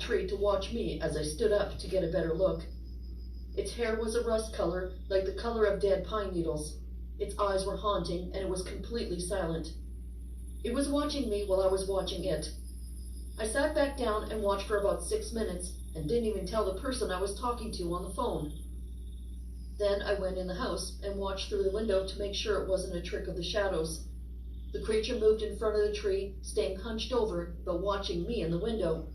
tree to watch me as I stood up to get a better look. Its hair was a rust color, like the color of dead pine needles. Its eyes were haunting, and it was completely silent. It was watching me while I was watching it. I sat back down and watched for about 6 minutes, and didn't even tell the person I was talking to on the phone. Then I went in the house and watched through the window to make sure it wasn't a trick of the shadows. The creature moved in front of the tree, staying hunched over, but watching me in the window.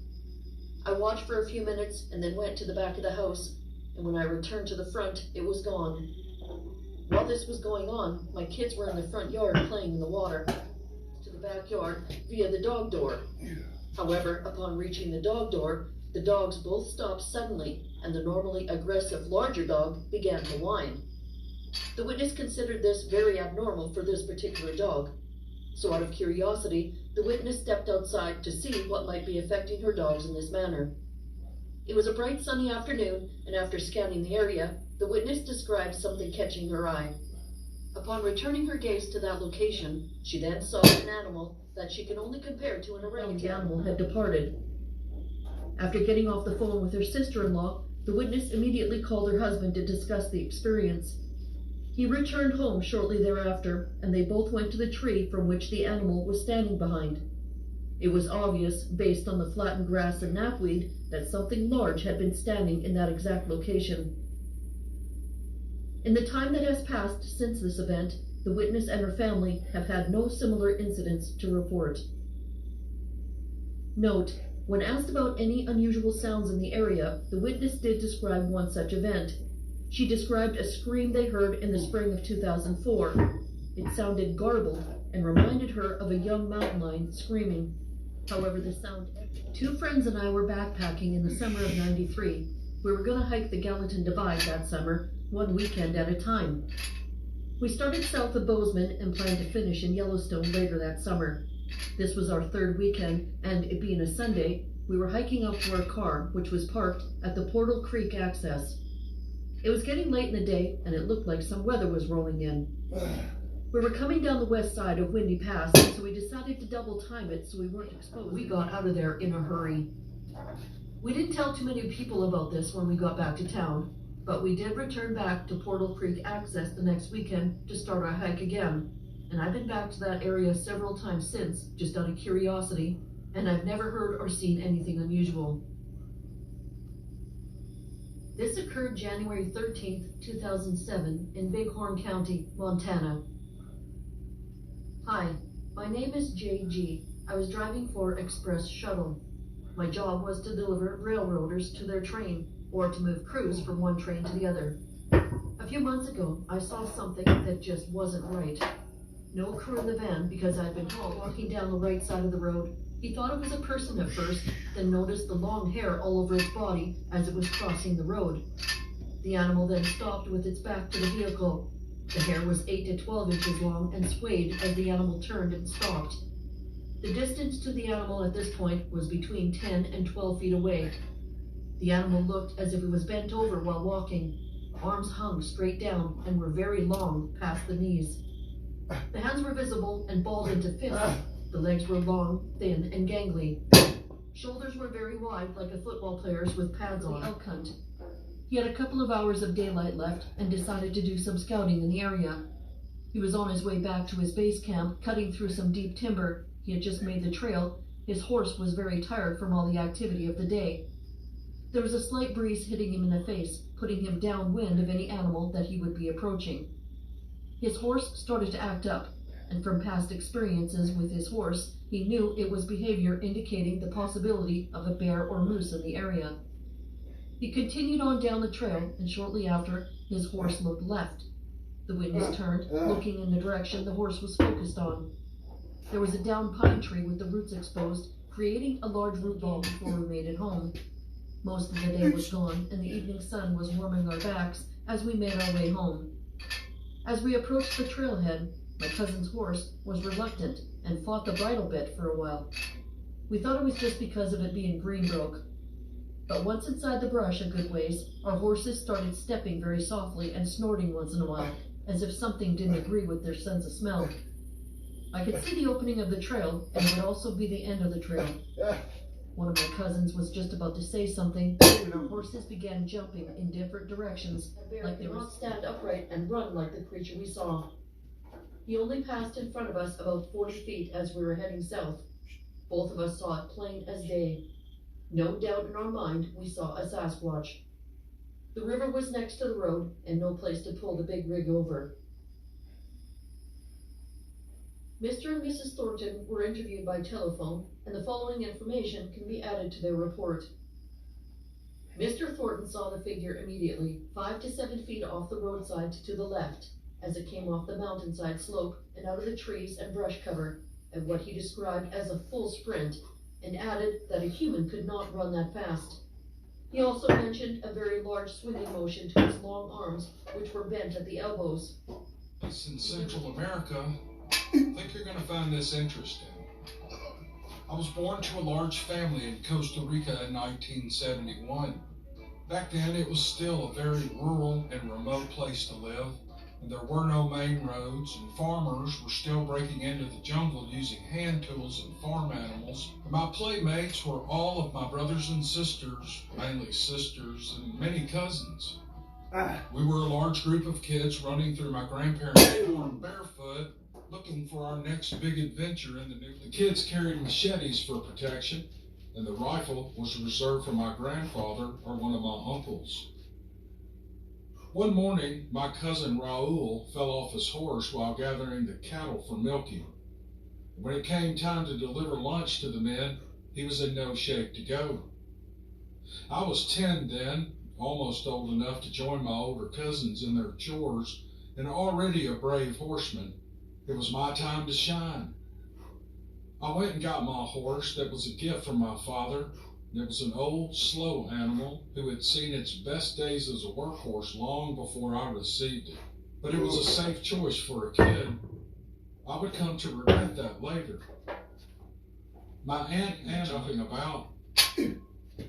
I watched for a few minutes and then went to the back of the house, and when I returned to the front, it was gone. While this was going on, my kids were in the front yard playing in the water, to the backyard via the dog door. However, upon reaching the dog door, the dogs both stopped suddenly, and the normally aggressive larger dog began to whine. The witness considered this very abnormal for this particular dog. So out of curiosity, the witness stepped outside to see what might be affecting her dogs in this manner. It was a bright sunny afternoon, and after scanning the area, the witness described something catching her eye. Upon returning her gaze to that location, she then saw an animal that she could only compare to an orangutan. The animal had departed. After getting off the phone with her sister-in-law, the witness immediately called her husband to discuss the experience. He returned home shortly thereafter, and they both went to the tree from which the animal was standing behind. It was obvious, based on the flattened grass and knapweed, that something large had been standing in that exact location. In the time that has passed since this event, the witness and her family have had no similar incidents to report. Note: when asked about any unusual sounds in the area, the witness did describe one such event. She described a scream they heard in the spring of 2004. It sounded garbled and reminded her of a young mountain lion screaming. However, the sound... 2 friends and I were backpacking in the summer of '93. We were going to hike the Gallatin Divide that summer, one weekend at a time. We started south of Bozeman and planned to finish in Yellowstone later that summer. This was our 3rd weekend, and it being a Sunday, we were hiking out to our car, which was parked at the Portal Creek access. It was getting late in the day, and it looked like some weather was rolling in. We were coming down the west side of Windy Pass, so we decided to double time it so we weren't exposed. We got out of there in a hurry. We didn't tell too many people about this when we got back to town, but we did return back to Portal Creek access the next weekend to start our hike again. And I've been back to that area several times since, just out of curiosity, and I've never heard or seen anything unusual. This occurred January 13th, 2007 in Bighorn County, Montana. Hi, my name is JG. I was driving for Express Shuttle. My job was to deliver railroaders to their train, or to move crews from one train to the other. A few months ago, I saw something that just wasn't right. No crew in the van because I'd been told walking down the right side of the road. He thought it was a person at first, then noticed the long hair all over its body as it was crossing the road. The animal then stopped with its back to the vehicle. The hair was 8 to 12 inches long and swayed as the animal turned and stopped. The distance to the animal at this point was between 10 and 12 feet away. The animal looked as if it was bent over while walking. Arms hung straight down and were very long past the knees. The hands were visible and balled into fists. The legs were long, thin, and gangly. Shoulders were very wide, like a football player's with pads on. The elk hunt. He had a couple of hours of daylight left and decided to do some scouting in the area. He was on his way back to his base camp, cutting through some deep timber. He had just made the trail. His horse was very tired from all the activity of the day. There was a slight breeze hitting him in the face, putting him downwind of any animal that he would be approaching. His horse started to act up, and from past experiences with his horse, he knew it was behavior indicating the possibility of a bear or moose in the area. He continued on down the trail, and shortly after, his horse looked left. The witness turned, looking in the direction the horse was focused on. There was a downed pine tree with the roots exposed, creating a large root ball before we made it home. Most of the day was gone, and the evening sun was warming our backs as we made our way home. As we approached the trailhead, my cousin's horse was reluctant and fought the bridle bit for a while. We thought it was just because of it being green broke. But once inside the brush a good ways, our horses started stepping very softly and snorting once in a while, as if something didn't agree with their sense of smell. I could see the opening of the trail, and it would also be the end of the trail. One of my cousins was just about to say something, and our horses began jumping in different directions, like they would stand upright and run like the creature we saw. He only passed in front of us about 40 feet as we were heading south. Both of us saw it plain as day. No doubt in our mind we saw a Sasquatch. The river was next to the road and no place to pull the big rig over. Mr. and Mrs. Thornton were interviewed by telephone, and the following information can be added to their report. Mr. Thornton saw the figure immediately, 5 to 7 feet off the roadside to the left, as it came off the mountainside slope and out of the trees and brush cover at what he described as a full sprint, and added that a human could not run that fast. He also mentioned a very large swinging motion to his long arms, which were bent at the elbows. It's in Central America. I think you're going to find this interesting. I was born to a large family in Costa Rica in 1971. Back then, it was still a very rural and remote place to live, and there were no main roads, and farmers were still breaking into the jungle using hand tools and farm animals. And my playmates were all of my brothers and sisters, mainly sisters, and many cousins. We were a large group of kids running through my grandparents' farm barefoot, looking for our next big adventure in the new. The kids carried machetes for protection, and the rifle was reserved for my grandfather or one of my uncles. One morning, my cousin Raul fell off his horse while gathering the cattle for milking. When it came time to deliver lunch to the men, he was in no shape to go. I was 10 then, almost old enough to join my older cousins in their chores, and already a brave horseman. It was my time to shine. I went and got my horse that was a gift from my father. It was an old, slow animal who had seen its best days as a workhorse long before I received it. But it was a safe choice for a kid. I would come to regret that later. My aunt jumping about.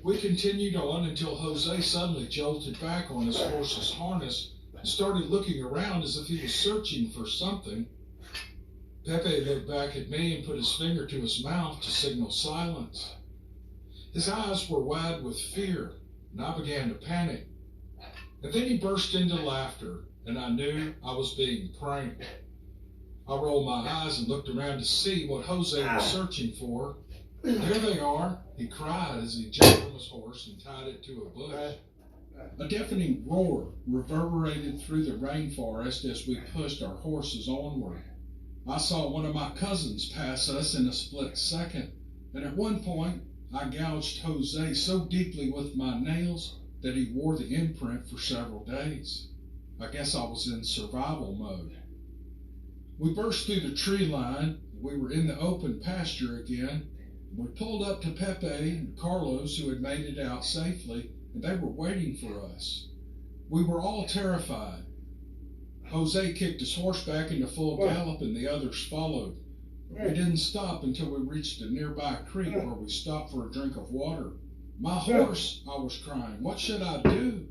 We continued on until Jose suddenly jolted back on his horse's harness and started looking around as if he was searching for something. Pepe looked back at me and put his finger to his mouth to signal silence. His eyes were wide with fear, and I began to panic. And then he burst into laughter, and I knew I was being pranked. I rolled my eyes and looked around to see what Jose was searching for. There they are, he cried as he jumped from his horse and tied it to a bush. A deafening roar reverberated through the rainforest as we pushed our horses onward. I saw one of my cousins pass us in a split second, and at one point I gouged Jose so deeply with my nails that he wore the imprint for several days. I guess I was in survival mode. We burst through the tree line. We were in the open pasture again. We pulled up to Pepe and Carlos, who had made it out safely, and they were waiting for us. We were all terrified. Jose kicked his horse back into full gallop, and the others followed. We didn't stop until we reached a nearby creek where we stopped for a drink of water. My horse, I was crying. What should I do?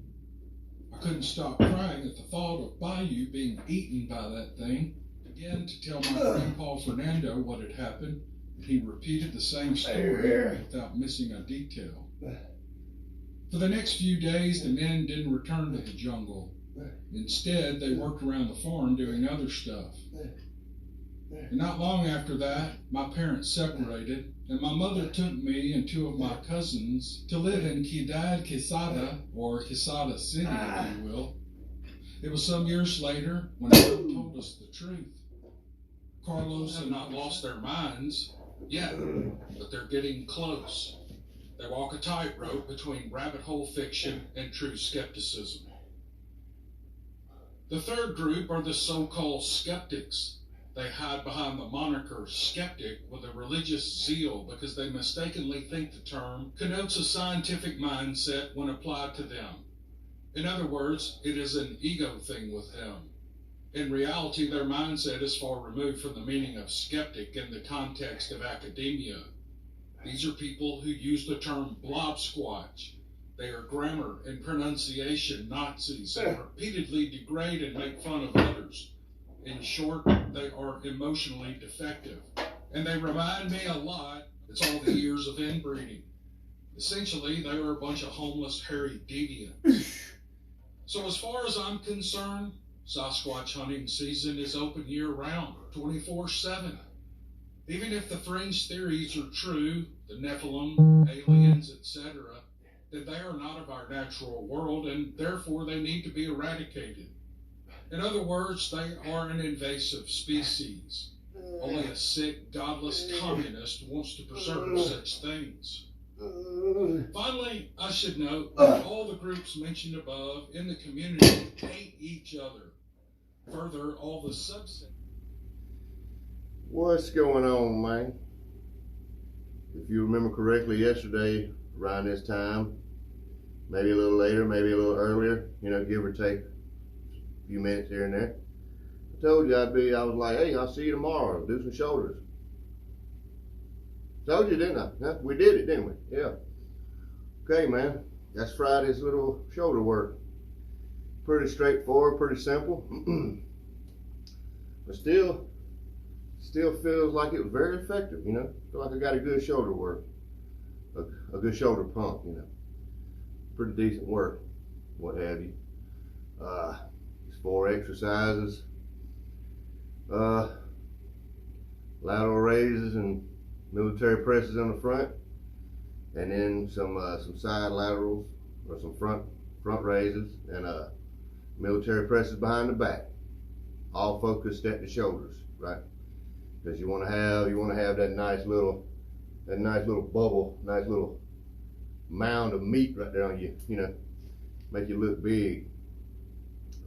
I couldn't stop crying at the thought of Bayou being eaten by that thing. I began to tell my grandpa Fernando what had happened, and he repeated the same story without missing a detail. For the next few days, the men didn't return to the jungle. Instead, they worked around the farm doing other stuff. And not long after that, my parents separated, and my mother took me and two of my cousins to live in Ciudad Quesada, or Quesada City, if you will. It was some years later when Mom told us the truth. Carlos had not lost their minds yet, but they're getting close. They walk a tightrope between rabbit hole fiction and true skepticism. The third group are the so-called skeptics. They hide behind the moniker skeptic with a religious zeal because they mistakenly think the term connotes a scientific mindset when applied to them. In other words, it is an ego thing with them. In reality, their mindset is far removed from the meaning of skeptic in the context of academia. These are people who use the term blob squatch. They are grammar and pronunciation Nazis and repeatedly degrade and make fun of others. In short, they are emotionally defective. And they remind me a lot, it's all the years of inbreeding. Essentially, they are a bunch of homeless, hairy deviants. So as far as I'm concerned, Sasquatch hunting season is open year-round, 24/7. Even if the fringe theories are true, the Nephilim, aliens, etc., then they are not of our natural world, and therefore they need to be eradicated. In other words, they are an invasive species. Only a sick, godless communist wants to preserve such things. Finally, I should note that all the groups mentioned above in the community hate each other. Further, all the subsets. What's going on, man? If you remember correctly, yesterday around this time, maybe a little later, maybe a little earlier, give or take a few minutes here and there, I told you I was like, hey, I'll see you tomorrow, do some shoulders. Told you, didn't I? Huh? We did it, didn't we? Yeah. Okay, man, that's Friday's little shoulder work. Pretty straightforward, pretty simple, but still feels like it was very effective, Feel like I got a good shoulder work, a good shoulder pump, Pretty decent work, what have you. It's 4 exercises, lateral raises and military presses on the front, and then some side laterals or some front raises and military presses behind the back, all focused at the shoulders, right? Because you want to have that nice little bubble, nice little mound of meat right there on you, make you look big.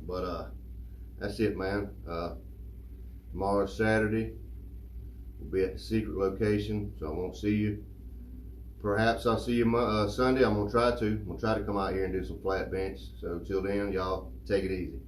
But that's it, man. Tomorrow's Saturday. We'll be at the secret location, so I won't see you. Perhaps I'll see you Sunday. I'm gonna try to come out here and do some flat bench. So till then, y'all take it easy.